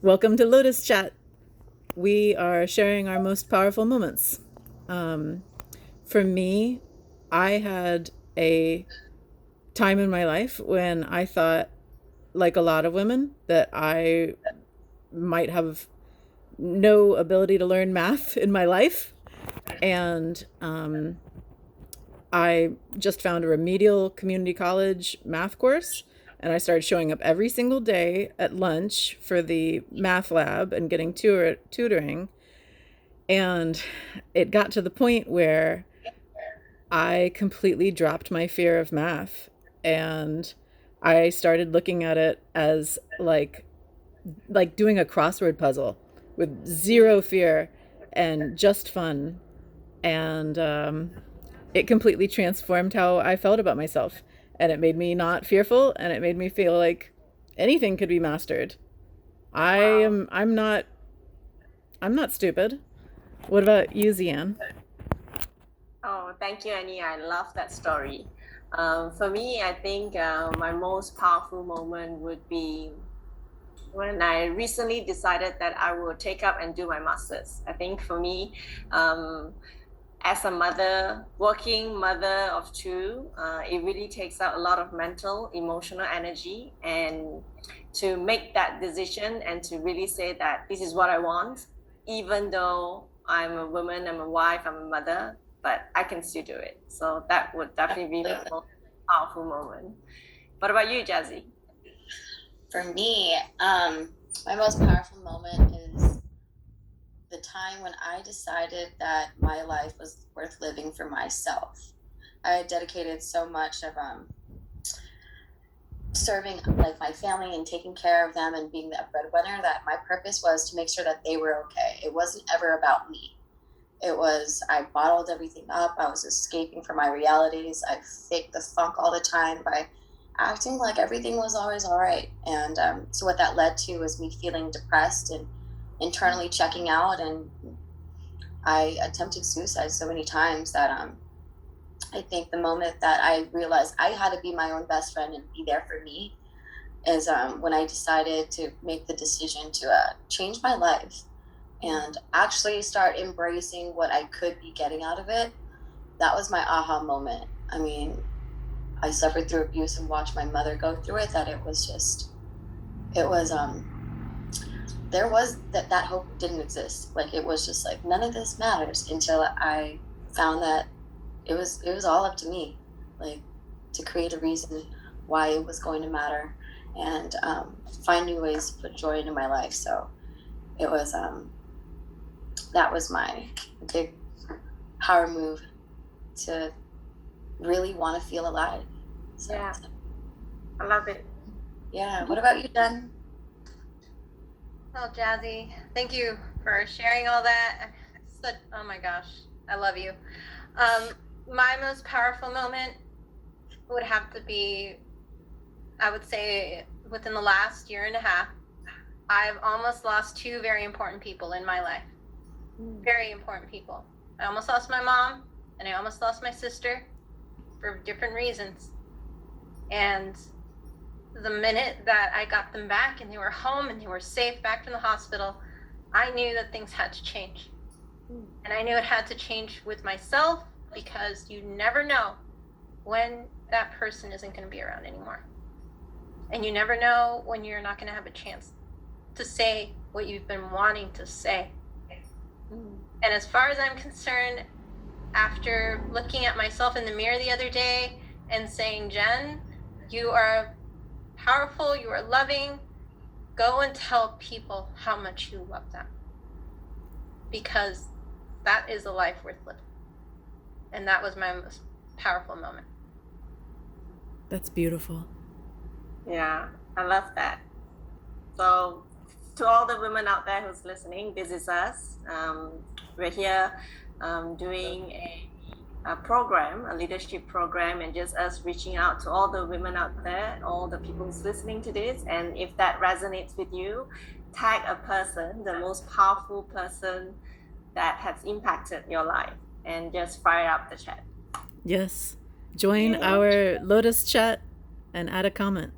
Welcome to LotusChat. We are sharing our most powerful moments. For me, I had a time in my life when I thought, like a lot of women, that I might have no ability to learn math in my life. And I just found a remedial community college math course, and I started showing up every single day at lunch for the math lab and getting tutoring. And it got to the point where I completely dropped my fear of math, and I started looking at it as like doing a crossword puzzle with zero fear and just fun. And it completely transformed how I felt about myself. And it made me not fearful, and it made me feel like anything could be mastered. Wow. I'm not stupid. What about you, Zian? Oh, thank you, Annie. I love that story. For me, I think my most powerful moment would be when I recently decided that I will take up and do my master's. I think for me, um, as a mother, working mother of two, it really takes out a lot of mental, emotional energy. And to make that decision and to really say that this is what I want, even though I'm a woman, I'm a wife, I'm a mother, but I can still do it. So that would definitely be the most powerful moment. What about you, Jazzy? For me, my most powerful moment is the time when I decided that my life was worth living for myself. I had dedicated so much of serving like my family and taking care of them and being the breadwinner that my purpose was to make sure that they were okay. It wasn't ever about me. It was, I bottled everything up. I was escaping from my realities. I faked the funk all the time by acting like everything was always all right. And so what that led to was me feeling depressed and internally checking out. And I attempted suicide so many times that I think the moment that I realized I had to be my own best friend and be there for me is when I decided to make the decision to change my life and actually start embracing what I could be getting out of it. That was my aha moment. I mean, I suffered through abuse and watched my mother go through it, that it was just, it was, there was that hope didn't exist. Like, it was just like, none of this matters until I found that it was all up to me, like, to create a reason why it was going to matter and find new ways to put joy into my life. So it was, that was my big power move to really want to feel alive. So, Yeah, I love it. yeah. What about you, Jen? Oh, Jazzy, thank you for sharing all that. Oh my gosh, I love you. My most powerful moment would have to be, I would say, within the last year and a half. I've almost lost two very important people in my life. Very important people. I almost lost my mom, and I almost lost my sister for different reasons. And the minute that I got them back and they were home and they were safe back from the hospital, I knew that things had to change. And I knew it had to change with myself, because you never know when that person isn't going to be around anymore. And you never know when you're not going to have a chance to say what you've been wanting to say. And as far as I'm concerned, after looking at myself in the mirror the other day and saying, Jen, you are powerful, you are loving, go and tell people how much you love them, because that is a life worth living. And that was my most powerful moment. That's beautiful. Yeah, I love that. So, to all the women out there who's listening, this is us. We're here doing a program, a leadership program, and just us reaching out to all the women out there, all the people who's listening to this. And if that resonates with you, tag a person, the most powerful person that has impacted your life, and just fire up the chat. Yes. Join our Lotus chat and add a comment.